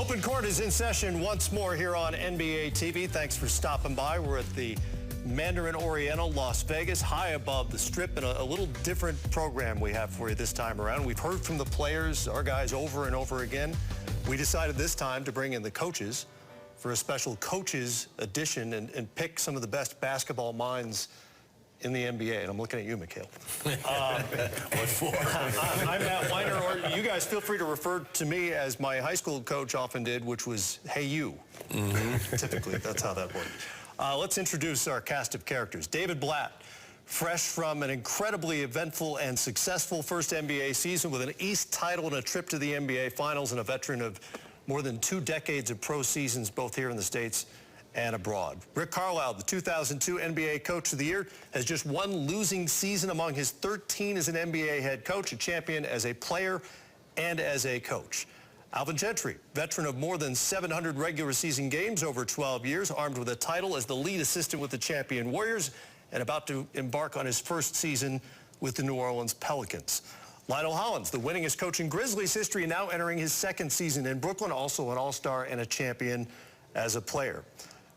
Open Court is in session once more here on NBA TV. Thanks for stopping by. We're at the Mandarin Oriental, Las Vegas, high above the Strip, and a little different program we have for you this time around. We've heard from the players, our guys, over and over again. We decided this time to bring in the coaches for a special coaches edition and pick some of the best basketball minds in the NBA. And I'm looking at you, Mikhail. What for? I'm Matt Weiner, or you guys feel free to refer to me as my high school coach often did, which was, hey, you. Typically, that's how that worked. Let's introduce our cast of characters. David Blatt, fresh from an incredibly eventful and successful first NBA season with an East title and a trip to the NBA Finals, and a veteran of more than 2 decades of pro seasons, both here in the States and abroad. Rick Carlisle, the 2002 NBA Coach of the Year, has just one losing season among his 13 as an NBA head coach, a champion as a player and as a coach. Alvin Gentry, veteran of more than 700 regular season games over 12 years, armed with a title as the lead assistant with the champion Warriors, and about to embark on his first season with the New Orleans Pelicans. Lionel Hollins, the winningest coach in Grizzlies history, now entering his 2nd season in Brooklyn, also an all-star and a champion as a player.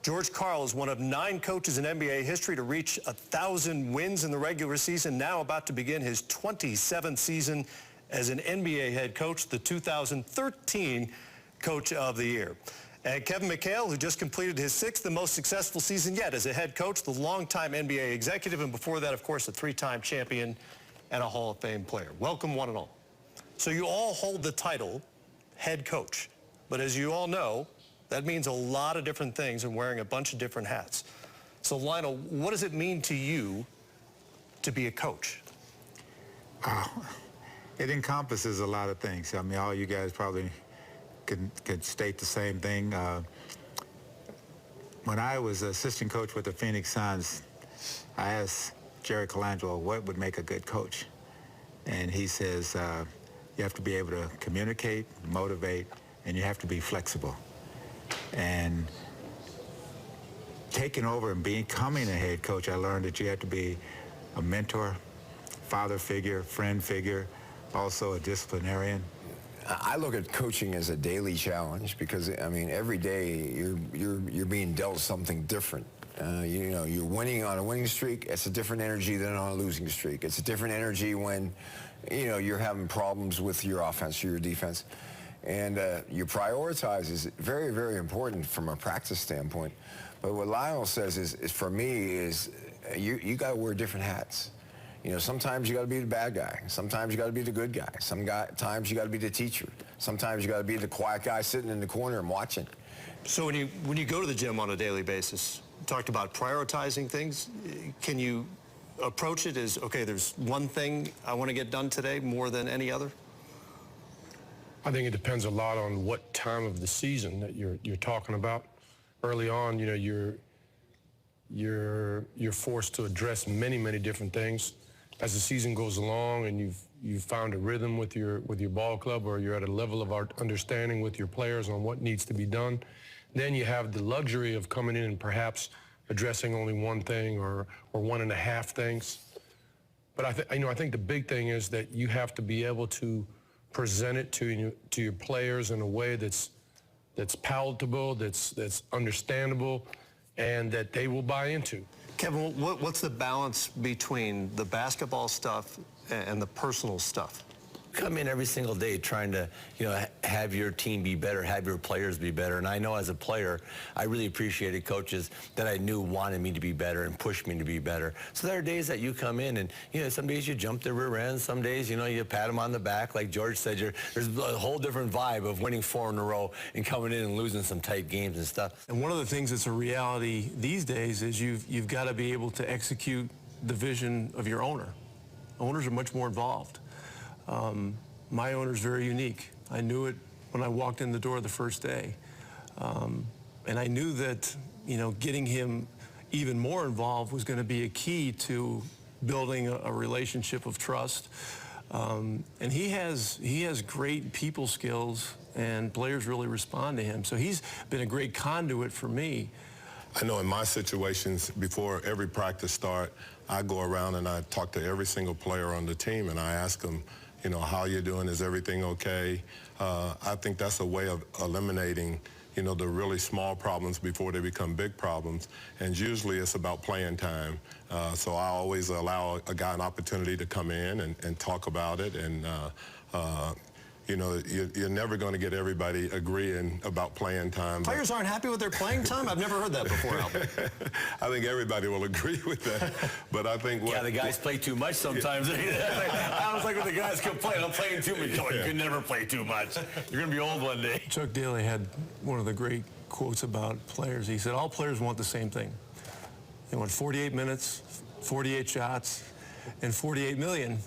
George Karl is one of 9 coaches in NBA history to reach 1,000 wins in the regular season, now about to begin his 27th season as an NBA head coach, the 2013 Coach of the Year. And Kevin McHale, who just completed his 6th and most successful season yet as a head coach, the longtime NBA executive, and before that, of course, a 3-time champion and a Hall of Fame player. Welcome, one and all. So you all hold the title head coach, but as you all know, that means a lot of different things and wearing a bunch of different hats. So Lionel, what does it mean to you to be a coach? It encompasses a lot of things. I mean, all you guys probably could state the same thing. When I was assistant coach with the Phoenix Suns, I asked Jerry Colangelo what would make a good coach. And he says, you have to be able to communicate, motivate, and you have to be flexible. And taking over and becoming a head coach, I learned that you have to be a mentor, father figure, friend figure, also a disciplinarian. I look at coaching as a daily challenge because, I mean, every day you're being dealt something different. You know, you're winning on a winning streak. It's a different energy than on a losing streak. It's a different energy when, you know, you're having problems with your offense or your defense. And you prioritize is very, very important from a practice standpoint. But what Lionel says is for me, is you got to wear different hats. You know, sometimes you got to be the bad guy. Sometimes you got to be the good guy. Sometimes you got to be the teacher. Sometimes you got to be the quiet guy sitting in the corner and watching. So when you go to the gym on a daily basis, you talked about prioritizing things. Can you approach it as, okay, there's one thing I want to get done today more than any other? I think it depends a lot on what time of the season that you're talking about. Early on, you know, you're forced to address many different things. As the season goes along and you've found a rhythm with your ball club, or you're at a level of understanding with your players on what needs to be done, then you have the luxury of coming in and perhaps addressing only one thing or 1.5 things. But I think the big thing is that you have to be able to present it to your players in a way that's palatable, that's understandable, and that they will buy into. Kevin, what's the balance between the basketball stuff and the personal stuff? Come in every single day trying to, you know, have your team be better, have your players be better. And I know as a player, I really appreciated coaches that I knew wanted me to be better and pushed me to be better. So there are days that you come in and, you know, some days you jump the rear end, some days, you know, you pat them on the back. Like George said, there's a whole different vibe of winning 4 in a row and coming in and losing some tight games and stuff. And one of the things that's a reality these days is you've got to be able to execute the vision of your owner. Owners are much more involved. My owner's very unique. I knew it when I walked in the door the first day. And I knew that, you know, getting him even more involved was going to be a key to building a relationship of trust. And he has great people skills, and players really respond to him. So he's been a great conduit for me. I know in my situations, before every practice start, I go around and I talk to every single player on the team, and I ask them, you know, how you're doing, is everything okay? I think that's a way of eliminating, you know, the really small problems before they become big problems. And usually it's about playing time. So I always allow a guy an opportunity to come in and talk about it. And, you know, you're never going to get everybody agreeing about playing time. Players aren't happy with their playing time? I've never heard that before, Alvin. I think everybody will agree with that. But I think Yeah, the guys play too much sometimes. I was like, when the guys complain, I'm playing too much. You can never play too much. You're going to be old one day. Chuck Daly had one of the great quotes about players. He said, all players want the same thing. They want 48 minutes, 48 shots, and 48 million.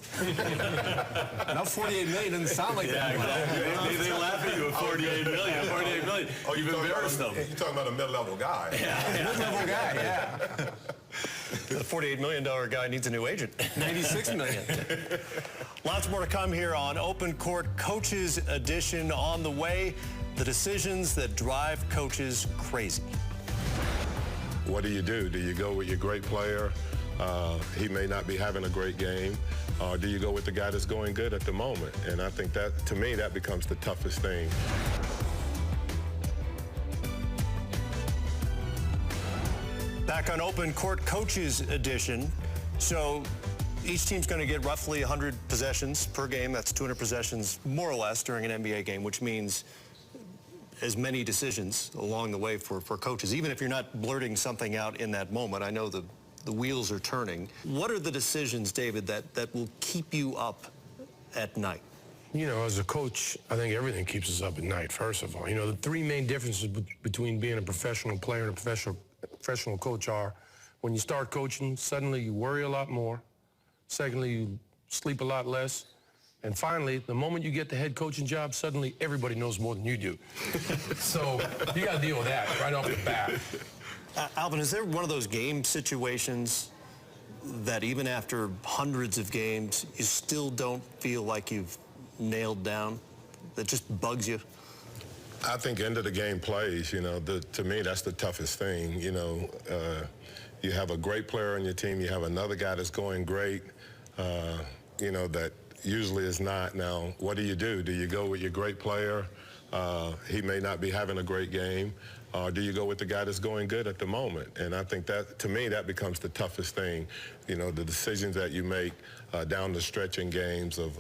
Now 48 million doesn't sound like that. They laugh at you at 48 million. 48 million. Oh, You've embarrassed them. You're talking about a mid-level guy. Mid-level guy, yeah. The $48 million guy needs a new agent. 96 million. Lots more to come here on Open Court Coaches Edition. On the way, the decisions that drive coaches crazy. What do? Do you go with your great player? He may not be having a great game. Or do you go with the guy that's going good at the moment? And I think that, to me, that becomes the toughest thing. Back on Open Court Coaches Edition. So each team's going to get roughly 100 possessions per game. That's 200 possessions, more or less, during an NBA game, which means as many decisions along the way for coaches, even if you're not blurting something out in that moment. I know the wheels are turning. What are the decisions, David, that will keep you up at night? You know, as a coach, I think everything keeps us up at night, first of all. You know, the three main differences between being a professional player and a professional coach are when you start coaching, suddenly you worry a lot more. Secondly, you sleep a lot less. And finally, the moment you get the head coaching job, suddenly everybody knows more than you do. So you got to deal with that right off the bat. Alvin, is there one of those game situations that even after hundreds of games, you still don't feel like you've nailed down, that just bugs you? I think end of the game plays, you know, to me, that's the toughest thing. You know, you have a great player on your team. You have another guy that's going great, you know, that usually is not. Now, what do? Do you go with your great player? He may not be having a great game. Do you go with the guy that's going good at the moment? And I think that, to me, that becomes the toughest thing. You know, the decisions that you make down the stretch in games of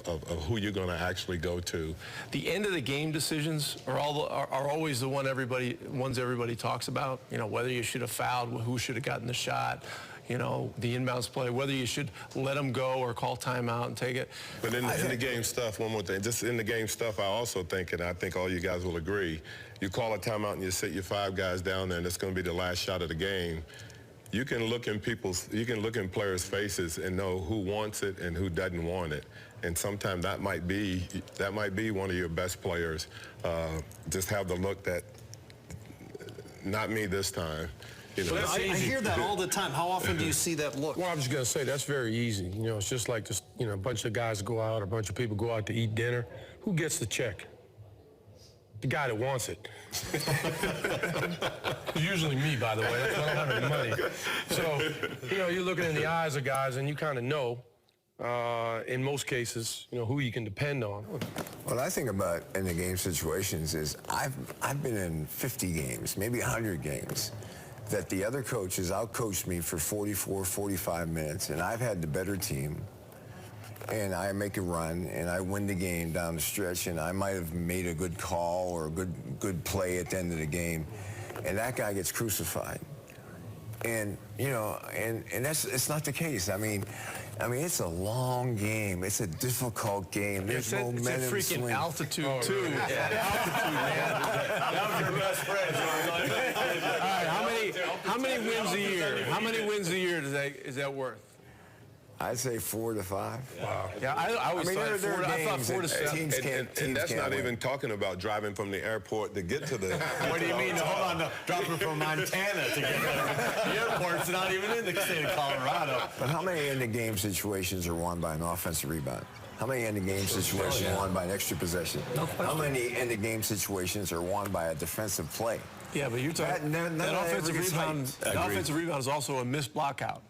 who you're going to actually go to. The end of the game decisions are always the ones everybody talks about. You know, whether you should have fouled, who should have gotten the shot. You know, the inbounds play, whether you should let them go or call timeout and take it. But in the game stuff, one more thing, just in the game stuff, I also think, and I think all you guys will agree, you call a timeout and you sit your 5 guys down there and it's going to be the last shot of the game. You can look in players' faces and know who wants it and who doesn't want it. And sometimes that might be one of your best players. Just have the look that, not me this time. You know, I hear that all the time. How often do you see that look? Well, I'm just going to say that's very easy. You know, it's just like this, you know, a bunch of guys go out, a bunch of people go out to eat dinner. Who gets the check? The guy that wants it. It's usually me, by the way. That's why I don't have any money. So, you know, you're looking in the eyes of guys and you kind of know, in most cases, you know, who you can depend on. What I think about in the game situations is I've been in 50 games, maybe 100 games, that the other coaches outcoached me for 44, 45 minutes, and I've had the better team, and I make a run, and I win the game down the stretch, and I might have made a good call or a good play at the end of the game, and that guy gets crucified. And, you know, and it's not the case. I mean, it's a long game. It's a difficult game. There's momentum It's a freaking swing. Altitude, too. Yeah. Altitude, man. That was your best friend. All right, how many wins a year? How many wins a year is that worth? I'd say 4 to 5. Wow. Yeah, I always thought there are 4 to 7. teams and that's not even talking about driving from the airport to get to the... What do you mean? Hold on, dropping from Montana to get there. The airport's not even in the state of Colorado. But how many end-of-game situations are won by an offensive rebound? How many end-of-game situations are won by an extra possession? How many end-of-game situations are won by a defensive play? Yeah, but you're talking that offensive rebound. The offensive rebound is also a missed block out.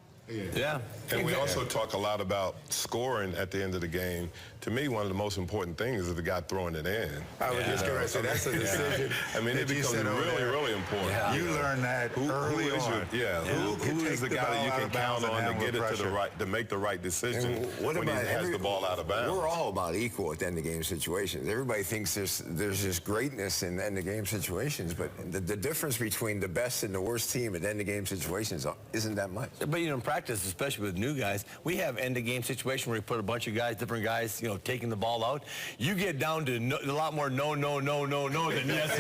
Yeah. And we also talk a lot about scoring at the end of the game. to me, one of the most important things is the guy throwing it in. I was just going to say, that's a decision. I mean, it that you becomes said over really, there. really important. Yeah. You learn that early who is on. Who is the guy that you can count on to get it to the right, to make the right decision And what when he about has the ball out of bounds? We're all about equal at the end of game situations. Everybody thinks there's this greatness in end of game situations, but the difference between the best and the worst team at end of game situations isn't that much. But, you know, in practice, especially with new guys, we have end-of-game situation where we put a bunch of guys, different guys, you know, taking the ball out. You get down to a lot more no than yes.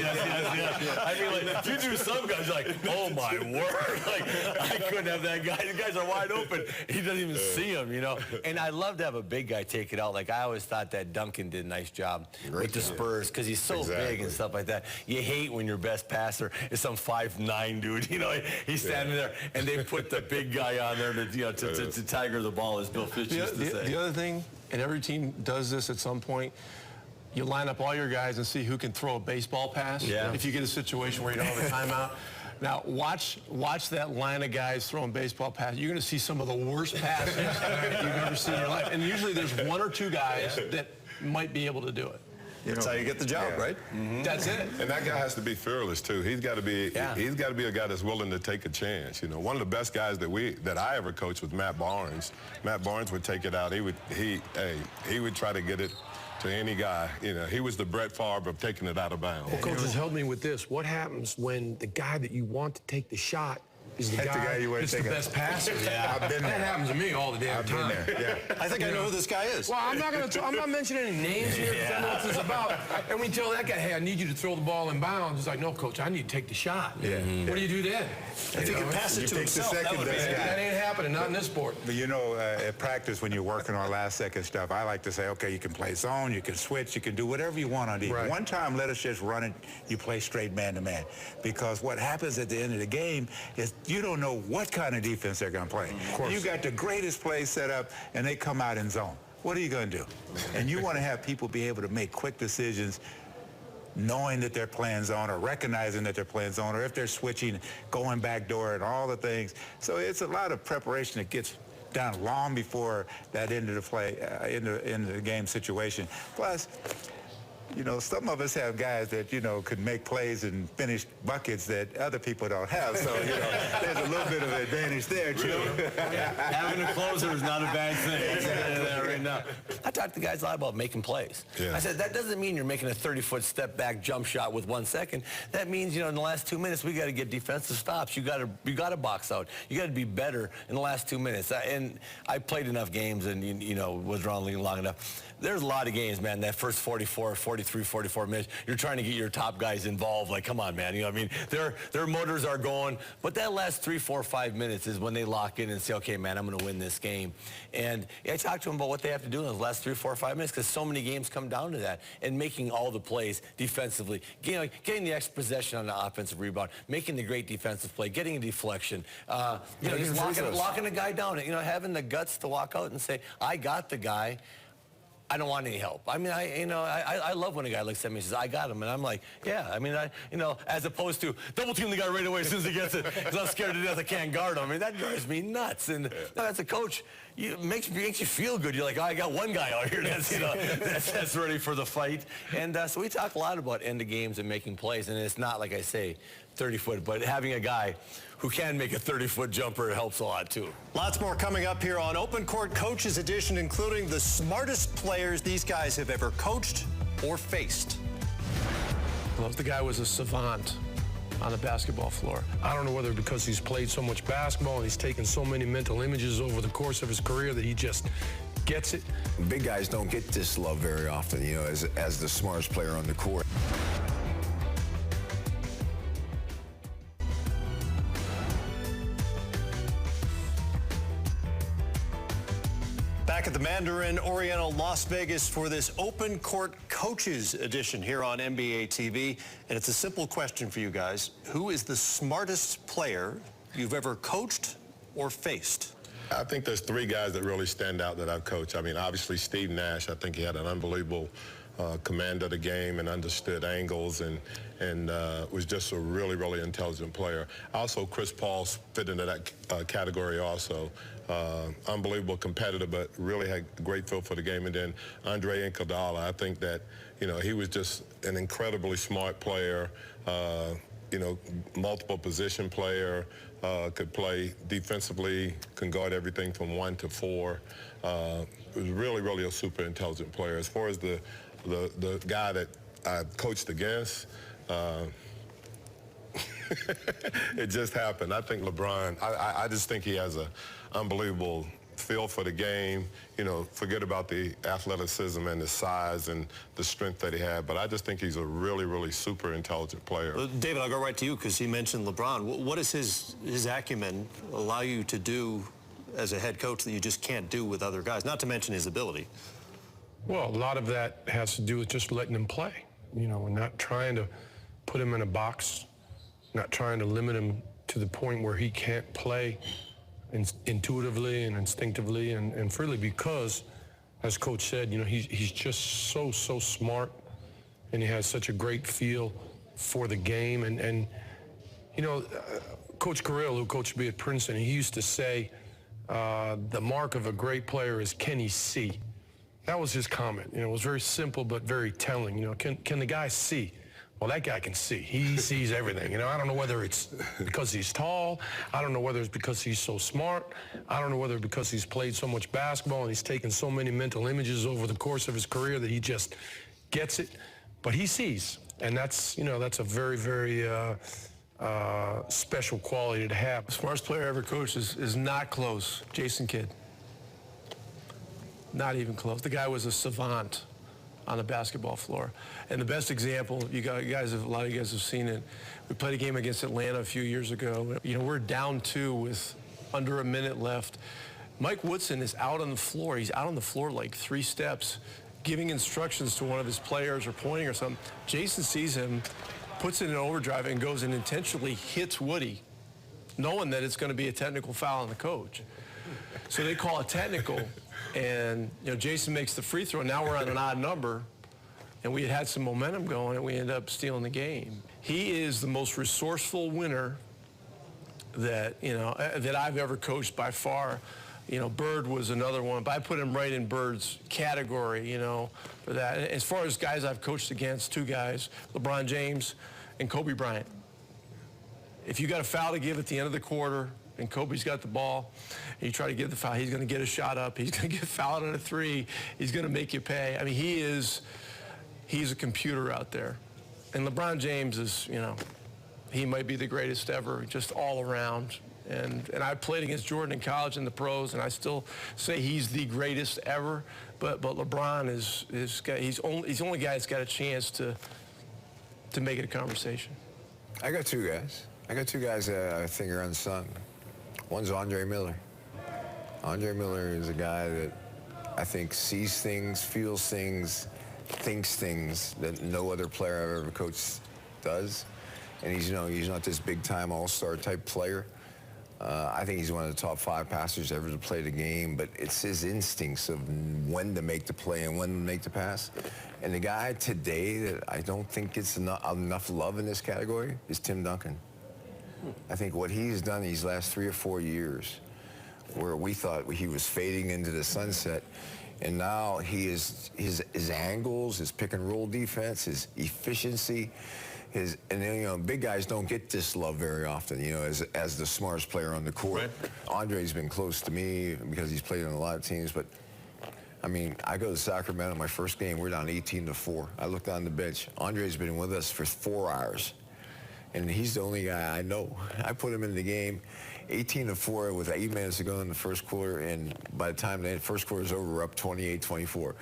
I mean, like, you do some guys like, oh, my word. Like, I couldn't have that guy. The guys are wide open. He doesn't even see him, you know. And I love to have a big guy take it out. Like, I always thought that Duncan did a nice job with the Spurs because he's so big and stuff like that. You hate when your best passer is some 5'9" dude. You know, he's standing there, and they put the big guy on there to, you know, to tiger the ball, as Bill Fitch used to say. The other thing, and every team does this at some point, you line up all your guys and see who can throw a baseball pass. Yeah. If you get a situation where you don't have a timeout. Now, watch that line of guys throwing baseball passes. You're going to see some of the worst passes you've ever seen in your life. And usually there's one or two guys that might be able to do it. That's how you get the job, right? Mm-hmm. That's it. And that guy has to be fearless too. He's got to be a guy that's willing to take a chance. You know, one of the best guys that I ever coached was Matt Barnes. Matt Barnes would take it out. He would try to get it to any guy. You know, he was the Brett Favre of taking it out of bounds. Well, coaches, help me with this. What happens when the guy that you want to take the shot is the guy you want to that's take the best passer? Yeah, I've been there. That happens to me all the damn time. Yeah. I think I know who this guy is. Well, I'm not mentioning any names here because I know what this is about. And we tell that guy, hey, I need you to throw the ball in bounds. He's like, no, coach, I need to take the shot. Yeah. What do you do then? If he can pass it to himself, that would be it. That ain't happening, not in this sport. But you know, at practice, when you're working on last-second stuff, I like to say, okay, you can play zone, you can switch, you can do whatever you want on defense. Right. One time, let us just run it, you play straight man-to-man. Because what happens at the end of the game is you don't know what kind of defense they're going to play. Of course. You got the greatest play set up, and they come out in zone. What are you going to do? And you want to have people be able to make quick decisions knowing that they're playing zone or recognizing that they're playing zone, or if they're switching, going back door and all the things. So it's a lot of preparation that gets done long before that end of the play, in the game situation. Plus, you know, some of us have guys that, you know, could make plays and finish buckets that other people don't have. So, you know, there's a little bit of advantage there, too. Having a closer is not a bad thing. I say that right now. I talk to guys a lot about making plays. Yeah. I said, that doesn't mean you're making a 30-foot step back jump shot with 1 second. That means, you know, in the last 2 minutes, we got to get defensive stops. You got to box out. You got to be better in the last 2 minutes. And I played enough games and, you know, was around the league long enough. There's a lot of games, man, that first 44 minutes, you're trying to get your top guys involved. Like, come on, man. You know what I mean? Their motors are going. But that last 3, 4, 5 minutes is when they lock in and say, okay, man, I'm going to win this game. And I talked to them about what they have to do in those last 3, 4, 5 minutes because so many games come down to that. And making all the plays defensively, getting the extra possession on the offensive rebound, making the great defensive play, getting a deflection, you know, just locking a guy down, you know, having the guts to walk out and say, I got the guy. I don't want any help. I mean, I love when a guy looks at me and says, I got him. And I'm like, yeah, I mean, as opposed to double team the guy right away as soon as he gets it because I'm scared to death I can't guard him. I mean, that drives me nuts. And as a coach, it makes you feel good. You're like, oh, I got one guy out here that's, you know, that's ready for the fight. And so we talk a lot about end of games and making plays. And it's not, like I say, 30-foot, but having a guy who can make a 30-foot jumper helps a lot, too. Lots more coming up here on Open Court Coaches Edition, including the smartest players these guys have ever coached or faced. Well, if the guy was a savant on the basketball floor. I don't know whether because he's played so much basketball and he's taken so many mental images over the course of his career that he just gets it. Big guys don't get this love very often, you know, as the smartest player on the court. Back at the Mandarin Oriental, Las Vegas for this Open Court Coaches Edition here on NBA TV. And it's a simple question for you guys. Who is the smartest player you've ever coached or faced? I think there's 3 guys that really stand out that I've coached. I mean, obviously Steve Nash. I think he had an unbelievable command of the game and understood angles and was just a really, really intelligent player. Also, Chris Paul fit into that category also. Unbelievable competitor, but really had a great feel for the game. And then Andre Iguodala, I think that, he was just an incredibly smart player, multiple position player, could play defensively, can guard everything from 1 to 4. Was really, really a super intelligent player. As far as the guy that I coached against, it just happened. I think LeBron, I just think he has an unbelievable feel for the game. Forget about the athleticism and the size and the strength that he had, but I just think he's a really, really super intelligent player. David, I'll go right to you because he mentioned LeBron. What does his acumen allow you to do as a head coach that you just can't do with other guys, not to mention his ability? Well, a lot of that has to do with just letting him play, and not trying to put him in a box, not trying to limit him to the point where he can't play intuitively and instinctively and freely, because, as Coach said, he's just so smart, and he has such a great feel for the game. And Coach Carrill, who coached me at Princeton, he used to say, the mark of a great player is, can he see? That was his comment. It was very simple but very telling. Can the guy see? Well, that guy can see. He sees everything. I don't know whether it's because he's tall. I don't know whether it's because he's so smart. I don't know whether it's because he's played so much basketball and he's taken so many mental images over the course of his career that he just gets it. But he sees, and that's a very, very special quality to have. The smartest player I ever coached is not close. Jason Kidd. Not even close. The guy was a savant on the basketball floor. And the best example, a lot of you guys have seen it. We played a game against Atlanta a few years ago. We're down 2 with under a minute left. Mike Woodson is out on the floor. He's out on the floor like 3 steps, giving instructions to one of his players or pointing or something. Jason sees him, puts it in overdrive, and goes and intentionally hits Woody, knowing that it's going to be a technical foul on the coach. So they call a technical, and Jason makes the free throw. Now we're on an odd number, and we had some momentum going, and we ended up stealing the game. He is the most resourceful winner that that I've ever coached by far. Bird was another one, but I put him right in Bird's category, for that. As far as guys I've coached against, 2 guys, LeBron James and Kobe Bryant. If you got a foul to give at the end of the quarter, and Kobe's got the ball, and you try to give the foul, he's going to get a shot up. He's going to get fouled on a 3. He's going to make you pay. I mean, he's a computer out there. And LeBron James is, he might be the greatest ever, just all around. And I played against Jordan in college and the pros, and I still say he's the greatest ever. But LeBron he's the only guy that's got a chance to make it a conversation. I got 2 guys. That I think are unsung. One's Andre Miller. Andre Miller is a guy that I think sees things, feels things, thinks things that no other player I've ever coached does. And he's not this big-time all-star type player. I think he's one of the top 5 passers ever to play the game, but it's his instincts of when to make the play and when to make the pass. And the guy today that I don't think gets enough love in this category is Tim Duncan. I think what he's done these last 3 or 4 years, where we thought he was fading into the sunset, and now his angles, his pick and roll defense, his efficiency, big guys don't get this love very often, as the smartest player on the court. Right. Andre's been close to me because he's played on a lot of teams, but I mean, I go to Sacramento, my first game, we're down 18-4. I look down the bench. Andre's been with us for 4 hours, and he's the only guy I know. I put him in the game, 18-4 with 8 minutes to go in the first quarter, and by the time the first quarter is over, we're up 28-24.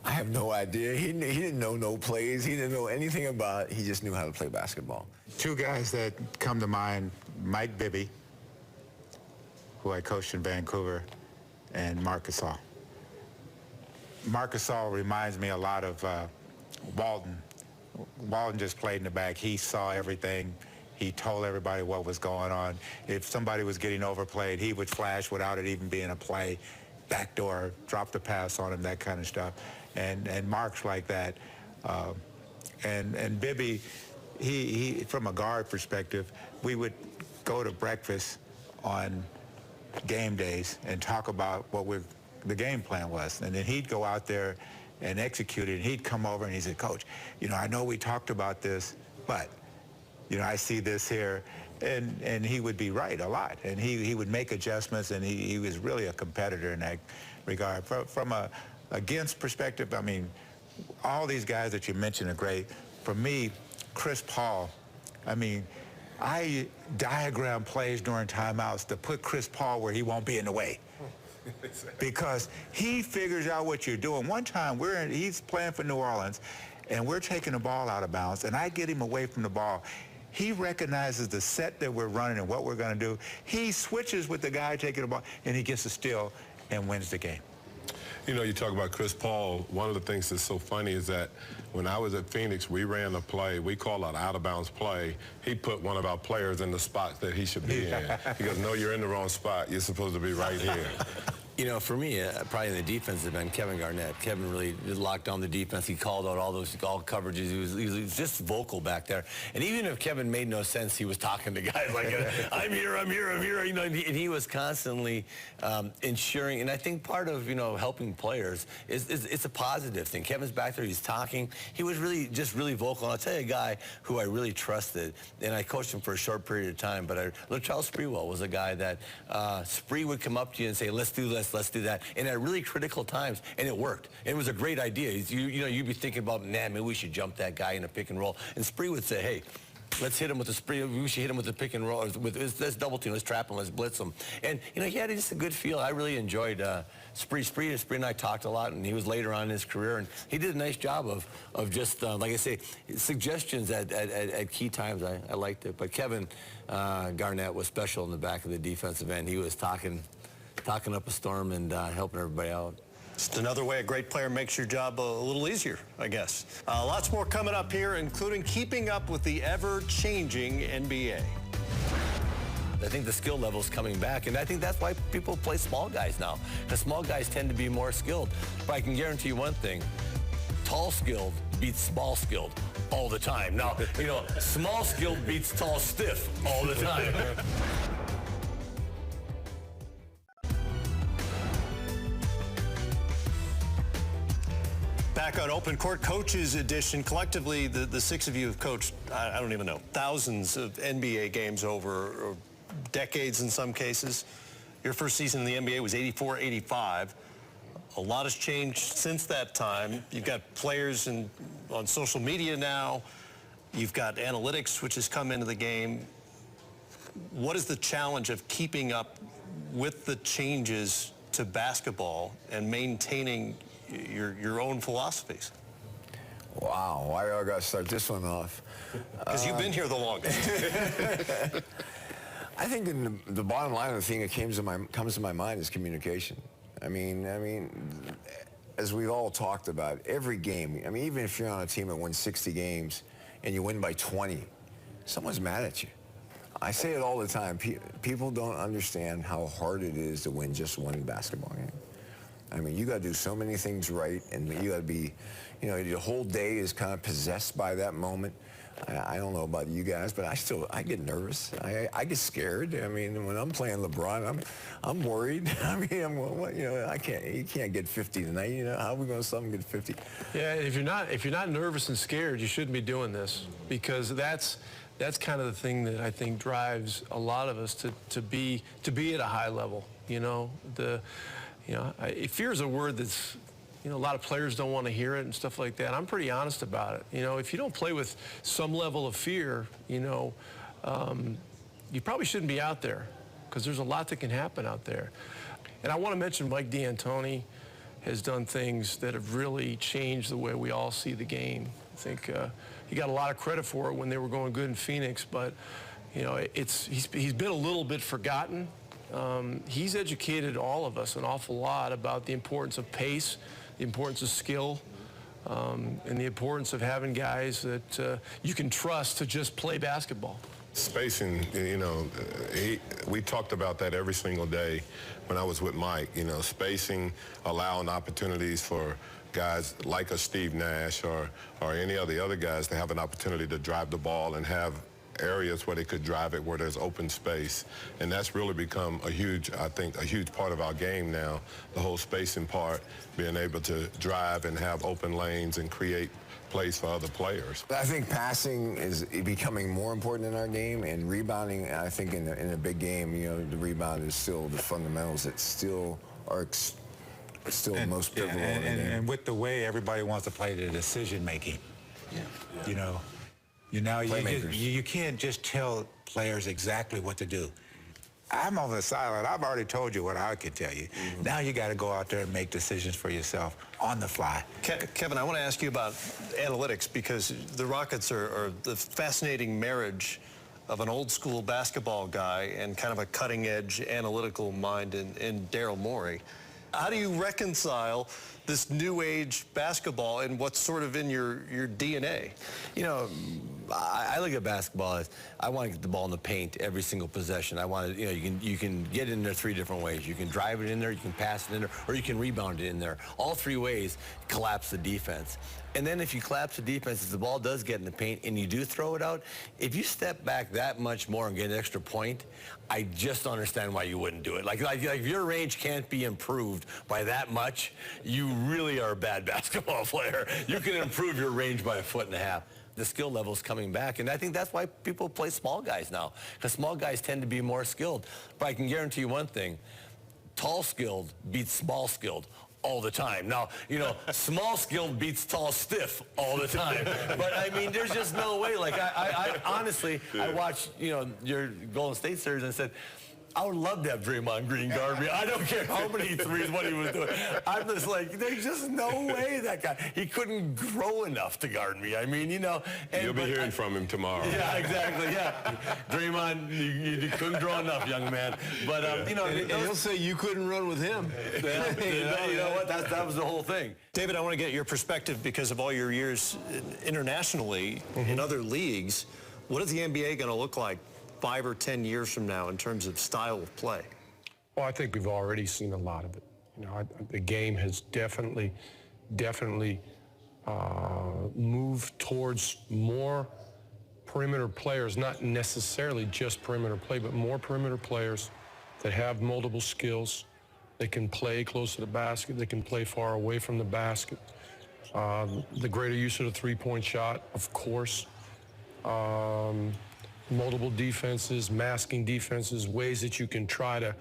I have no idea. He didn't know no plays. He didn't know anything about it. He just knew how to play basketball. 2 guys that come to mind, Mike Bibby, who I coached in Vancouver, and Marc Gasol. Marc Gasol reminds me a lot of Walton. Walton just played in the back. He saw everything. He told everybody what was going on. If somebody was getting overplayed, he would flash without it even being a play. Backdoor, drop the pass on him, that kind of stuff. and marks like that. And Bibby, he from a guard perspective, we would go to breakfast on game days and talk about what the game plan was. And then he'd go out there and execute it. And he'd come over and he said, Coach, you know, I know we talked about this, but, you know, I see this here. And he would be right a lot. And he would make adjustments, and he was really a competitor in that regard. From a against perspective, I mean, all these guys that you mentioned are great. For me, Chris Paul, I mean, I diagram plays during timeouts to put Chris Paul where he won't be in the way. Because he figures out what you're doing. One time, he's playing for New Orleans, and we're taking the ball out of bounds, and I get him away from the ball. He recognizes the set that we're running and what we're going to do. He switches with the guy taking the ball, and he gets a steal and wins the game. You know, you talk about Chris Paul. One of the things that's so funny is that when I was at Phoenix, we ran a play. We call it an out-of-bounds play. He put one of our players in the spot that he should be in. He goes, no, you're in the wrong spot. You're supposed to be right here. You know, for me, probably in the defensive end, Kevin Garnett. Kevin really locked down the defense. He called out all coverages. He was just vocal back there. And even if Kevin made no sense, he was talking to guys like, I'm here, I'm here, I'm here. You know, and he was constantly ensuring. And I think part of, you know, helping players is it's a positive thing. Kevin's back there. He's talking. He was really vocal. And I'll tell you a guy who I really trusted, and I coached him for a short period of time, but Latrell Sprewell was a guy that Spree would come up to you and say, let's do this. Let's do that, and at really critical times, and it worked. And it was a great idea. You know, you'd be thinking about, nah, maybe we should jump that guy in a pick and roll. And Spree would say, hey, let's hit him with the Spree. We should hit him with the pick and roll. Let's double team. Let's trap him. Let's blitz him. And you know, he had just a good feel. I really enjoyed Spree. Spree and I talked a lot, and he was later on in his career, and he did a nice job of just like I say, suggestions at key times. I liked it. But Kevin Garnett was special in the back of the defensive end. He was talking up a storm and helping everybody out. Just another way a great player makes your job a little easier, I guess. Lots more coming up here, including keeping up with the ever-changing NBA. I think the skill level is coming back, and I think that's why people play small guys now, because small guys tend to be more skilled. But I can guarantee you one thing, tall skilled beats small skilled all the time. Now, you know, small skilled beats tall stiff all the time. Back on Open Court Coaches Edition. Collectively, the six of you have coached, I don't even know, thousands of NBA games over decades in some cases. Your first season in the NBA was 84-85. A lot has changed since that time. You've got players on social media now. You've got analytics, which has come into the game. What is the challenge of keeping up with the changes to basketball and maintaining your own philosophies? Wow, why do I got to start this one off? Because you've been here the longest. I think the bottom line of the thing that comes to my mind is communication. I mean, as we've all talked about, every game, I mean, even if you're on a team that wins 60 games and you win by 20, someone's mad at you. I say it all the time. People don't understand how hard it is to win just one basketball game. I mean, you got to do so many things right, and you got to be, you know, the whole day is kind of possessed by that moment. I don't know about you guys, but I get nervous. I get scared. I mean, when I'm playing LeBron, I'm worried. I mean, you know, you can't get 50 tonight. You know, how are we going to stop him get 50? Yeah, if you're not nervous and scared, you shouldn't be doing this, because that's kind of the thing that I think drives a lot of us to be at a high level. You know, fear is a word that's, you know, a lot of players don't want to hear it and stuff like that. I'm pretty honest about it. You know, if you don't play with some level of fear, you know, you probably shouldn't be out there, because there's a lot that can happen out there. And I want to mention Mike D'Antoni has done things that have really changed the way we all see the game. I think he got a lot of credit for it when they were going good in Phoenix, but, you know, he's been a little bit forgotten. He's educated all of us an awful lot about the importance of pace, the importance of skill, and the importance of having guys that you can trust to just play basketball. Spacing, you know, we talked about that every single day when I was with Mike. You know, spacing, allowing opportunities for guys like a Steve Nash or any of the other guys to have an opportunity to drive the ball and have areas where they could drive it where there's open space. And that's really become a huge, I think, a huge part of our game now, the whole spacing part, being able to drive and have open lanes and create plays for other players. I think passing is becoming more important in our game, and rebounding, I think in a big game, you know, the rebound is still the fundamentals that still are most pivotal in the game. And with the way everybody wants to play the decision making, you know, you can't just tell players exactly what to do. I'm on the sideline. I've already told you what I can tell you. Now you got to go out there and make decisions for yourself on the fly. Kevin, I want to ask you about analytics, because the Rockets are the fascinating marriage of an old school basketball guy and kind of a cutting edge analytical mind in Daryl Morey. How do you reconcile this new age basketball and what's sort of in your DNA? You know, I look at basketball as I want to get the ball in the paint every single possession. I want to, you know, you can get it in there 3 different ways. You can drive it in there, you can pass it in there, or you can rebound it in there. All 3 ways collapse the defense. And then if you collapse the defense, if the ball does get in the paint and you do throw it out, if you step back that much more and get an extra point, I just don't understand why you wouldn't do it. Like if your range can't be improved by that much, you really are a bad basketball player. You can improve your range by 1.5 foot. The skill level is coming back, and I think that's why people play small guys now, because small guys tend to be more skilled. But I can guarantee you one thing, tall skilled beats small skilled all the time. Now, you know, small skilled beats tall stiff all the time. But I mean, there's just no way. Like I honestly, I watched, you know, your Golden State series and said, I would love to have Draymond Green guard me. I don't care how many threes, what he was doing. I'm just like, there's just no way that guy, he couldn't grow enough to guard me. I mean, you know. You'll be hearing from him tomorrow. Yeah, exactly, yeah. Draymond, you couldn't grow enough, young man. But, you know. And he'll say you couldn't run with him. You know what, that was the whole thing. David, I want to get your perspective because of all your years internationally in other leagues. What is the NBA going to look like 5 or 10 years from now in terms of style of play? Well, I think we've already seen a lot of it. You know, the game has definitely moved towards more perimeter players, not necessarily just perimeter play, but more perimeter players that have multiple skills. They can play close to the basket. They can play far away from the basket. The greater use of the three-point shot, of course. Multiple defenses, masking defenses, ways that you can try to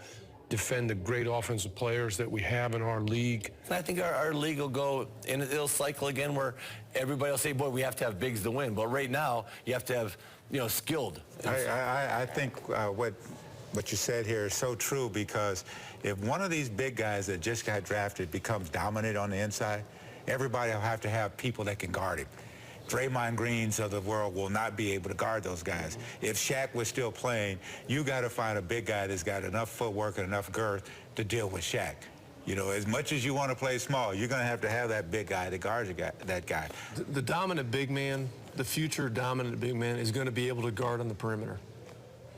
defend the great offensive players that we have in our league. I think our league will go, and it'll cycle again where everybody will say, boy, we have to have bigs to win. But right now, you have to have, you know, skilled. I think what you said here is so true, because if one of these big guys that just got drafted becomes dominant on the inside, everybody will have to have people that can guard him. Draymond Greens of the world will not be able to guard those guys. If Shaq was still playing, you got to find a big guy that's got enough footwork and enough girth to deal with Shaq. You know, as much as you want to play small, you're going to have that big guy that guards that guy. The dominant big man, the future dominant big man, is going to be able to guard on the perimeter.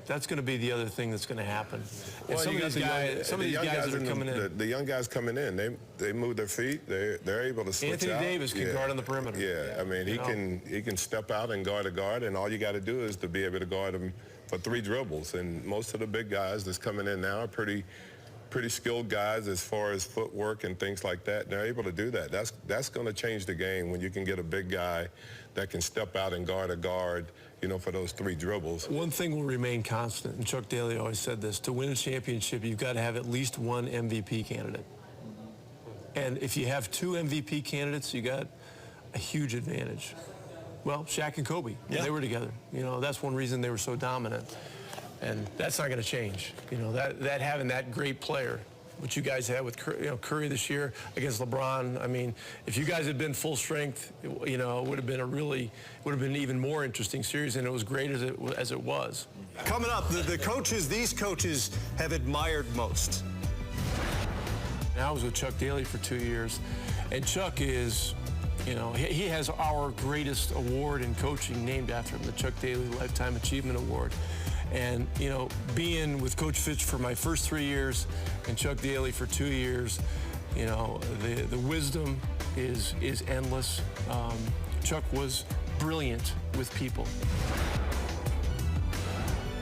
That's going to be the other thing that's going to happen. Well, some of these guys that are coming in. The young guys coming in, they move their feet. They're able to switch Anthony out. Davis can guard on the perimeter. Yeah, I mean, he can step out and guard a guard, and all you got to do is to be able to guard him for 3 dribbles. And most of the big guys that's coming in now are pretty skilled guys as far as footwork and things like that. And they're able to do that. That's going to change the game when you can get a big guy that can step out and guard a guard, you know, for those 3 dribbles. One thing will remain constant, and Chuck Daly always said this: to win a championship, you've got to have at least 1 MVP candidate. And if you have 2 MVP candidates, you got a huge advantage. Well, Shaq and Kobe, they were together. You know, that's one reason they were so dominant. And that's not going to change. You know, that having that great player, which you guys had with Curry this year against LeBron. I mean, if you guys had been full strength, you know, it would have been an even more interesting series, and it was great as it was. Coming up, the coaches these coaches have admired most. I was with Chuck Daly for 2 years, and Chuck is, you know, he has our greatest award in coaching named after him, the Chuck Daly Lifetime Achievement Award. And, you know, being with Coach Fitch for my first 3 years and Chuck Daly for 2 years, You know, the wisdom is endless. Chuck was brilliant with people.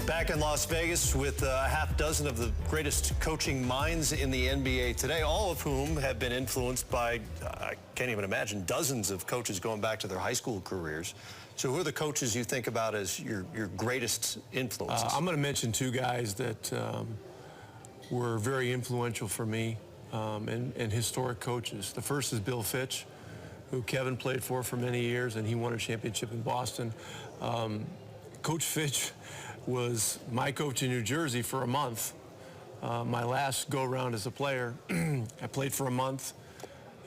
Back in Las Vegas with a half dozen of the greatest coaching minds in the NBA today, all of whom have been influenced by, I can't even imagine, dozens of coaches going back to their high school careers. So who are the coaches you think about as your greatest influences? I'm going to mention two guys that were very influential for me and historic coaches. The first is Bill Fitch, who Kevin played for many years, and he won a championship in Boston. Coach Fitch was my coach in New Jersey for a month. My last go-around as a player, I played for a month,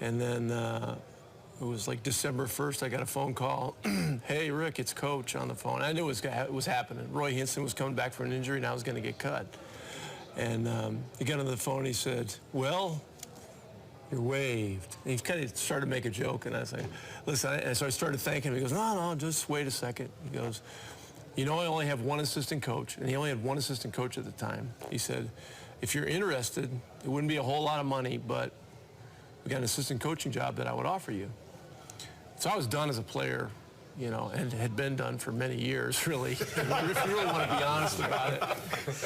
and then it was like December 1st, I got a phone call. Hey, Rick, it's Coach on the phone. I knew it was happening. Roy Hinson was coming back from an injury, and I was going to get cut. And he got on the phone, he said, well, you're waived. And he kind of started to make a joke, and I was like, listen, and so I started thanking him. He goes, no, just wait a second. He goes, you know, I only have one assistant coach, and he only had one assistant coach at the time. He said, if you're interested, it wouldn't be a whole lot of money, but we got an assistant coaching job that I would offer you. So I was done as a player, you know, and had been done for many years, really, if you really want to be honest about it.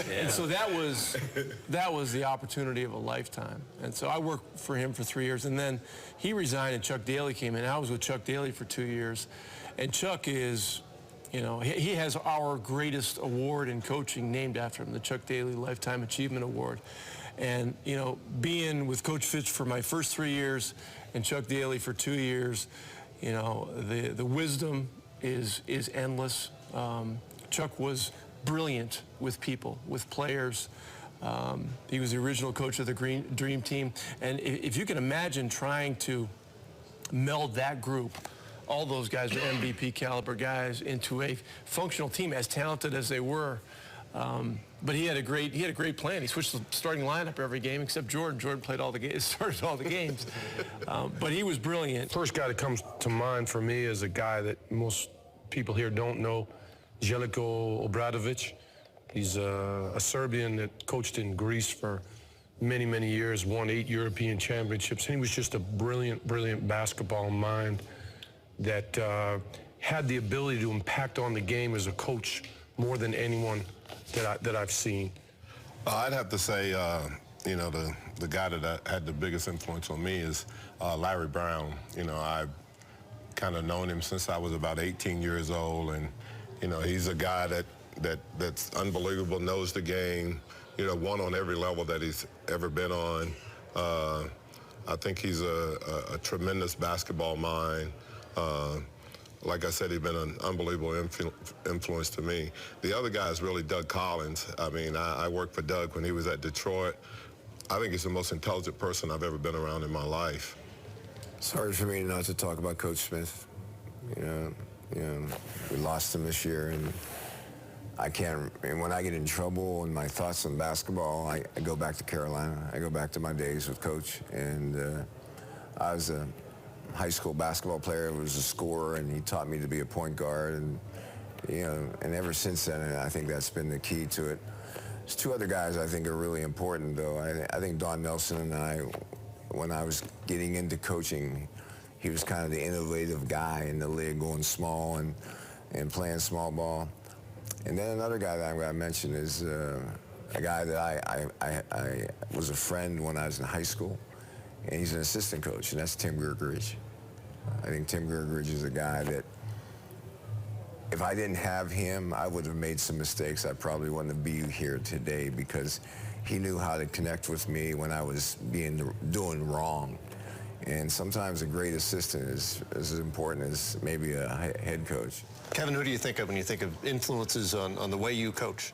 Yeah. And so that was the opportunity of a lifetime. And so I worked for him for 3 years, and then he resigned and Chuck Daly came in. I was with Chuck Daly for 2 years. And Chuck is, you know, he has our greatest award in coaching named after him, the Chuck Daly Lifetime Achievement Award. And, you know, being with Coach Fitch for my first 3 years and Chuck Daly for 2 years, you know, the wisdom is endless. Chuck was brilliant with people, with players. He was the original coach of the Dream Team. And if you can imagine trying to meld that group, all those guys were MVP caliber guys, into a functional team, as talented as they were. But he had a great plan. He switched the starting lineup every game except Jordan. Jordan played all the games, started all the games. But he was brilliant. First guy that comes to mind for me is a guy that most people here don't know, Zeljko Obradovic. He's a Serbian that coached in Greece for many, many years, won 8 European championships, and he was just a brilliant, brilliant basketball mind that had the ability to impact on the game as a coach more than anyone that I've seen. I'd have to say, you know, the guy that had the biggest influence on me is Larry Brown. You know, I've kind of known him since I was about 18 years old, and you know, he's a guy that's unbelievable, knows the game. You know, won on every level that he's ever been on. I think he's a tremendous basketball mind. Like I said, he's been an unbelievable influence to me. The other guy is really Doug Collins. I mean, I worked for Doug when he was at Detroit. I think he's the most intelligent person I've ever been around in my life. It's hard for me not to talk about Coach Smith. You know, we lost him this year, and I can't. And when I get in trouble and my thoughts on basketball, I go back to Carolina. I go back to my days with Coach, and I was a high school basketball player. I was a scorer, and he taught me to be a point guard, and you know, and ever since then, I think that's been the key to it. There's two other guys I think are really important, though. I think Don Nelson and I, when I was getting into coaching, he was kind of the innovative guy in the league, going small and playing small ball. And then another guy that I'm going to mention is a guy that I was a friend when I was in high school, and he's an assistant coach, and that's Tim Gergerich. I think Tim Gergerich is a guy that, if I didn't have him, I would have made some mistakes. I probably wouldn't be here today, because he knew how to connect with me when I was doing wrong. And sometimes a great assistant is as important as maybe a head coach. Kevin, who do you think of when you think of influences on the way you coach?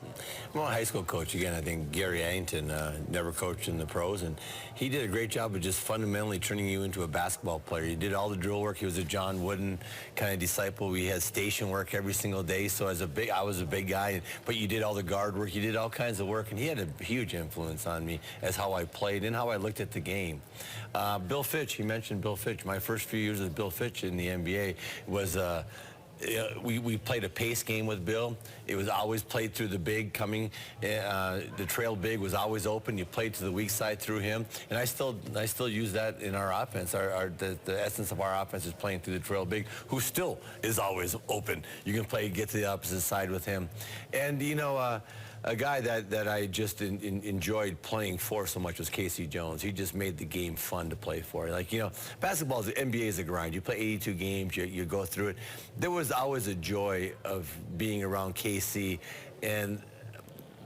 Well, a high school coach, again, I think Gary Addington never coached in the pros, and he did a great job of just fundamentally turning you into a basketball player. He did all the drill work. He was a John Wooden kind of disciple. We had station work every single day, so I was a big guy, but you did all the guard work. You did all kinds of work, and he had a huge influence on me as how I played and how I looked at the game. Bill Fitch, he mentioned Bill Fitch. My first few years with Bill Fitch in the NBA was we played a pace game with Bill. It was always played through the big coming. The trail big was always open. You played to the weak side through him, and I still use that in our offense. The essence of our offense is playing through the trail big, who still is always open. You can get to the opposite side with him, and a guy that I just enjoyed playing for so much was Casey Jones. He just made the game fun to play for. Like, basketball, the NBA is a grind. You play 82 games, you go through it. There was always a joy of being around Casey and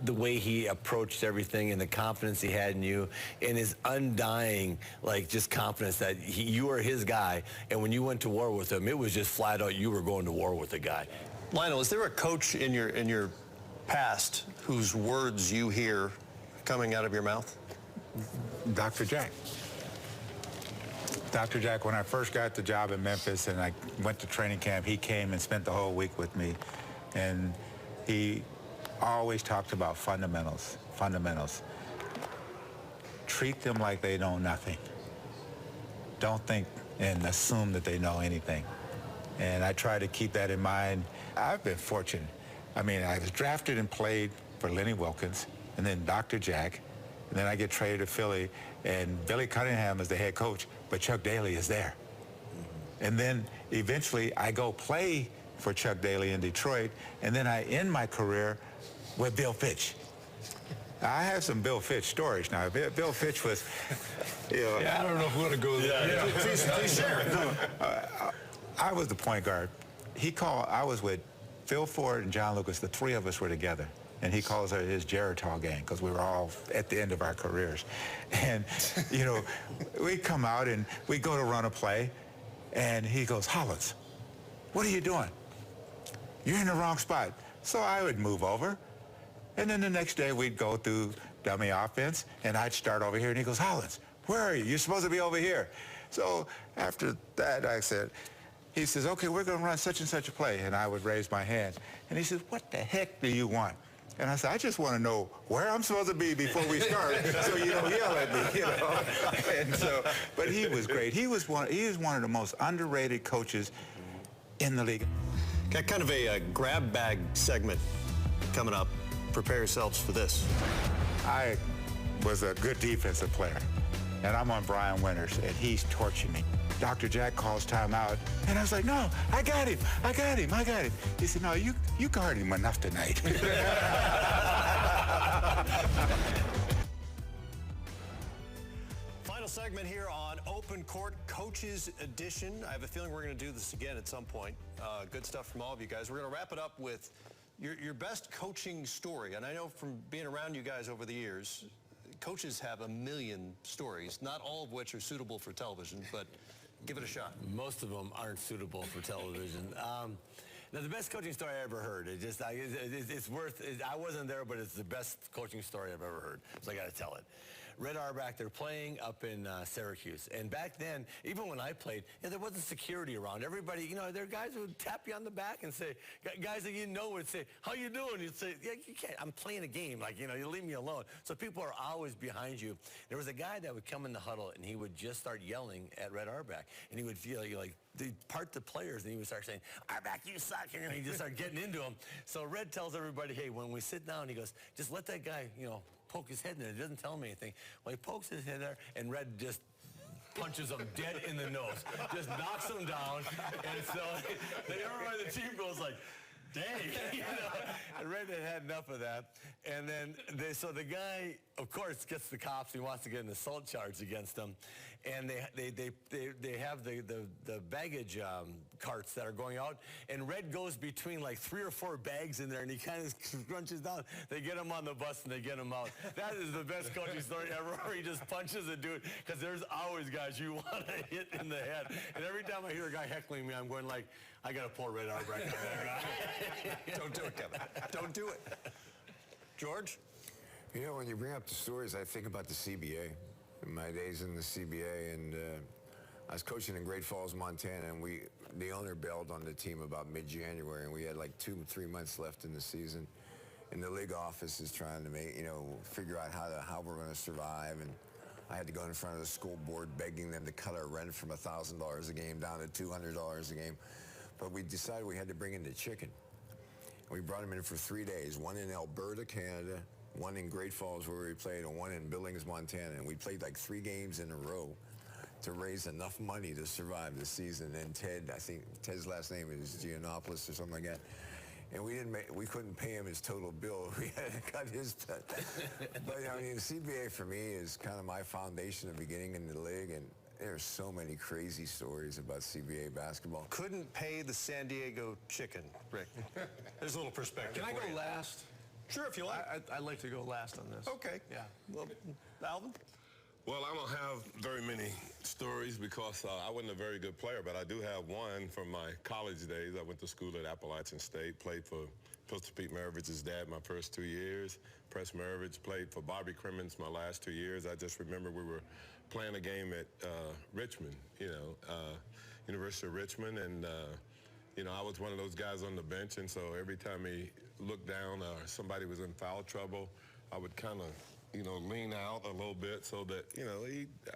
the way he approached everything and the confidence he had in you and his undying, just confidence that you were his guy. And when you went to war with him, it was just flat out you were going to war with the guy. Lionel, is there a coach in your past whose words you hear coming out of your mouth? Dr. Jack. Dr. Jack, when I first got the job in Memphis and I went to training camp, he came and spent the whole week with me. And he always talked about fundamentals. Treat them like they know nothing. Don't think and assume that they know anything. And I try to keep that in mind. I've been fortunate. I mean, I was drafted and played for Lenny Wilkins, and then Dr. Jack, and then I get traded to Philly, and Billy Cunningham is the head coach, but Chuck Daly is there. And then eventually I go play for Chuck Daly in Detroit, and then I end my career with Bill Fitch. I have some Bill Fitch stories now. Bill Fitch was, Yeah, I don't know if we want to go there. Yeah. Please share. I was the point guard. I was with Phil Ford and John Lucas, the three of us were together. And he calls it his Geritol gang because we were all at the end of our careers. And, we come out and we go to run a play. And he goes, Hollins, what are you doing? You're in the wrong spot. So I would move over. And then the next day we'd go through dummy offense and I'd start over here. And he goes, Hollins, where are you? You're supposed to be over here. So after that, he says, okay, we're going to run such and such a play. And I would raise my hand. And he says, what the heck do you want? And I said, I just want to know where I'm supposed to be before we start so you don't yell at me, And so, but he was great. He is one of the most underrated coaches in the league. Got kind of a grab bag segment coming up. Prepare yourselves for this. I was a good defensive player, and I'm on Brian Winters, and he's torching me. Dr. Jack calls timeout, and I was like, no, I got him. He said, no, you guard him enough tonight. Final segment here on Open Court Coaches Edition. I have a feeling we're going to do this again at some point. Good stuff from all of you guys. We're going to wrap it up with your best coaching story. And I know from being around you guys over the years, coaches have a million stories, not all of which are suitable for television, but give it a shot. Most of them aren't suitable for television. Now, the best coaching story I ever heard, I wasn't there, but it's the best coaching story I've ever heard, so I got to tell it. Red Auerbach, they're playing up in Syracuse. And back then, even when I played, there wasn't security around. Everybody, there are guys who would tap you on the back and say, guys that would say, how you doing? You'd say, yeah, you can't. I'm playing a game. You leave me alone. So people are always behind you. There was a guy that would come in the huddle, and he would just start yelling at Red Auerbach. And he would feel they'd part the players, and he would start saying, Auerbach, you suck. And he'd just start getting into him. So Red tells everybody, hey, when we sit down, he goes, just let that guy, poke his head in there. He doesn't tell him anything. Well, he pokes his head there, and Red just punches him dead in the nose. Just knocks him down. And so everybody on the team goes like, dang. And Red had enough of that. And then, so the guy, of course, gets the cops. He wants to get an assault charge against them. And they have the baggage carts that are going out. And Red goes between 3 or 4 bags in there, and he kind of crunches down. They get him on the bus, and they get him out. That is the best coaching story ever, where he just punches a dude, because there's always guys you want to hit in the head. And every time I hear a guy heckling me, I'm going I got to pull Red Auerbach on that guy. Don't do it, Kevin. Don't do it. George? When you bring up the stories, I think about the CBA. In my days in the CBA, and I was coaching in Great Falls, Montana, and the owner bailed on the team about mid-January, and we had 2-3 months left in the season. And the league office is trying to figure out how we're going to survive. And I had to go in front of the school board begging them to cut our rent from $1,000 a game down to $200 a game. But we decided we had to bring in the chicken. We brought him in for 3 days, one in Alberta, Canada, one in Great Falls where we played, and one in Billings, Montana. And we played like 3 games in a row to raise enough money to survive the season. And Ted, I think Ted's last name is Giannopoulos or something like that. And we couldn't pay him his total bill. We had to cut his. But I mean, CBA for me is kind of my foundation of beginning in the league, and there's so many crazy stories about CBA basketball. Couldn't pay the San Diego chicken, Rick. There's a little perspective. Can I for go you. last? Sure, if you like. I'd like to go last on this. Okay. Yeah. Well, Alvin? Well, I don't have very many stories because I wasn't a very good player, but I do have one from my college days. I went to school at Appalachian State, played for Pistol Pete Maravich's dad my first 2 years. Press Maravich played for Bobby Crimmins my last 2 years. I just remember we were playing a game at Richmond, University of Richmond, and I was one of those guys on the bench, and so every time he looked down or somebody was in foul trouble, I would kind of lean out a little bit so that,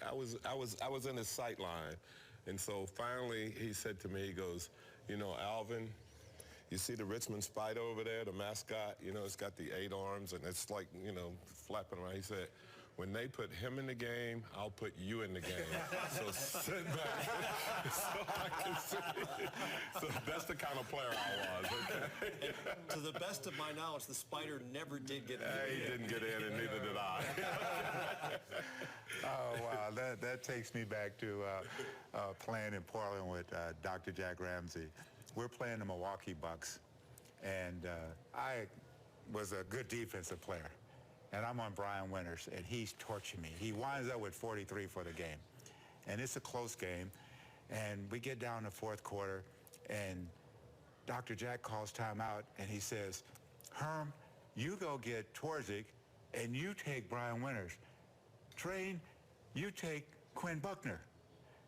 I was in his sight line. And so finally he said to me, he goes, Alvin, you see the Richmond Spider over there, the mascot, it's got the 8 arms and it's like, flapping around. He said, when they put him in the game, I'll put you in the game. So sit back. So I can see. So that's the kind of player I was. Okay? To the best of my knowledge, the Spider never did get in. He didn't get in, and neither did I. Oh, wow. That takes me back to playing in Portland with Dr. Jack Ramsey. We're playing the Milwaukee Bucks, and I was a good defensive player. And I'm on Brian Winters, and he's torching me. He winds up with 43 for the game. And it's a close game. And we get down to fourth quarter, and Dr. Jack calls timeout, and he says, Herm, you go get Twardzik, and you take Brian Winters. Train, you take Quinn Buckner.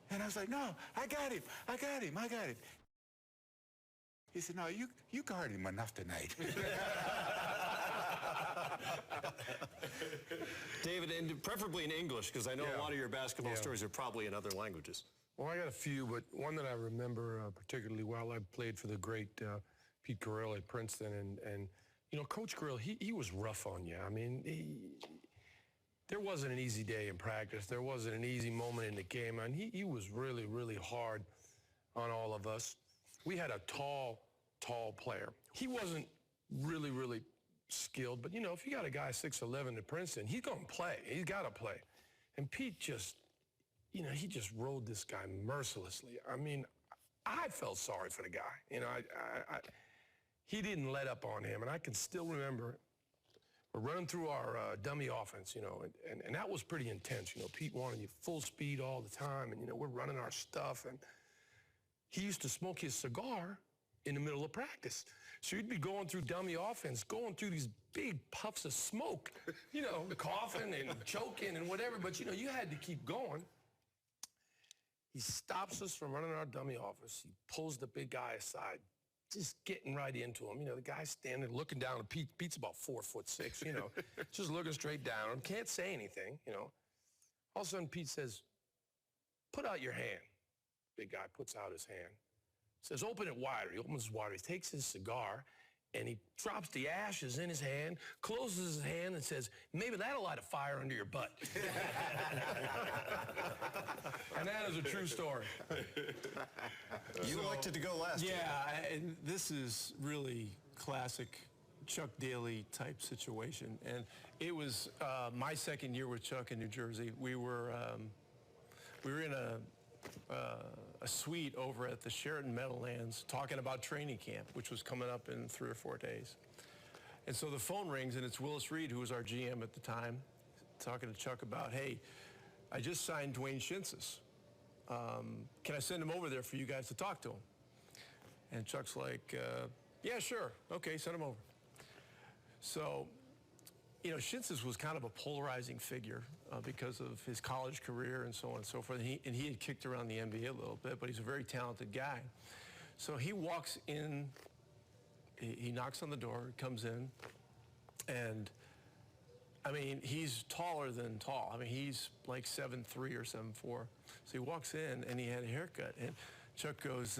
And I was like, no, I got him. He said, no, you guard him enough tonight. David, and preferably in English, because I know a lot of your basketball stories are probably in other languages. Well, I got a few, but one that I remember particularly well, I played for the great Pete Carril at Princeton, and Coach Carril, he was rough on you. I mean, there wasn't an easy day in practice. There wasn't an easy moment in the game, and he was really, really hard on all of us. We had a tall player. He wasn't really skilled, but if you got a guy 6'11" at Princeton, he's going to play. He's got to play. And Pete just, he just rode this guy mercilessly. I mean, I felt sorry for the guy. He didn't let up on him, and I can still remember we're running through our dummy offense, and that was pretty intense. Pete wanted you full speed all the time, and we're running our stuff, and he used to smoke his cigar in the middle of practice. So you'd be going through dummy offense, going through these big puffs of smoke, coughing and choking and whatever, but you had to keep going. He stops us from running our dummy offense. He pulls the big guy aside, just getting right into him. The guy's standing, looking down at Pete. Pete's about 4'6", just looking straight down him, can't say anything, All of a sudden, Pete says, put out your hand. Big guy puts out his hand. Says, open it wider. He opens it wider. He takes his cigar, and he drops the ashes in his hand, closes his hand, and says, maybe that'll light a fire under your butt. And that is a true story. You elected to go last. Yeah, and this is really classic Chuck Daly type situation. And it was my second year with Chuck in New Jersey. We were in a suite over at the Sheraton Meadowlands talking about training camp, which was coming up in 3 or 4 days. And so the phone rings, and it's Willis Reed, who was our GM at the time, talking to Chuck about, hey, I just signed Dwayne Shinsis. Can I send him over there for you guys to talk to him? And Chuck's like, yeah, sure. Okay, send him over. So, Shinsis was kind of a polarizing figure because of his college career and so on and so forth. And he had kicked around the NBA a little bit, but he's a very talented guy. So he walks in, he knocks on the door, comes in, and I mean, he's taller than tall. I mean, he's like 7'3" or 7'4". So he walks in, and he had a haircut. And Chuck goes,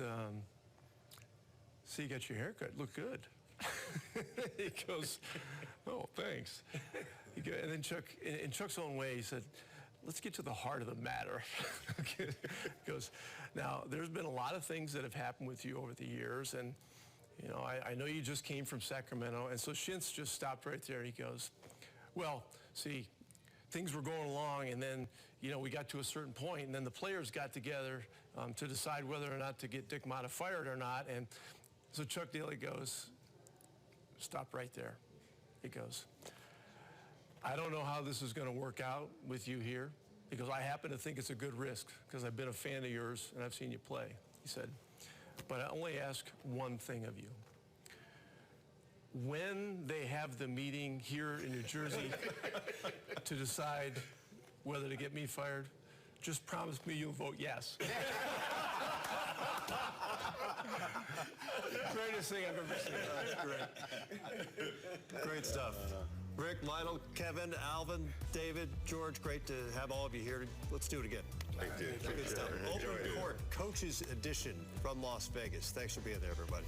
"So you got your haircut, look good." He goes, "Oh, thanks." And then Chuck, in Chuck's own way, he said, "Let's get to the heart of the matter." He goes, "Now, there's been a lot of things that have happened with you over the years, and I know you just came from Sacramento." And so Shintz just stopped right there. He goes, "Well, see, things were going along, and then, we got to a certain point, and then the players got together to decide whether or not to get Dick Motta fired or not." And so Chuck Daly goes, "Stop right there." He goes, "I don't know how this is going to work out with you here." He goes, "I happen to think it's a good risk because I've been a fan of yours and I've seen you play." He said, "But I only ask one thing of you. When they have the meeting here in New Jersey to decide whether to get me fired, just promise me you'll vote yes." Greatest thing I've ever seen. That's great. Great stuff. Rick, Lionel, Kevin, Alvin, David, George, great to have all of you here. Let's do it again. Thank you. Good stuff. Open Court, Coaches Edition from Las Vegas. Thanks for being there, everybody.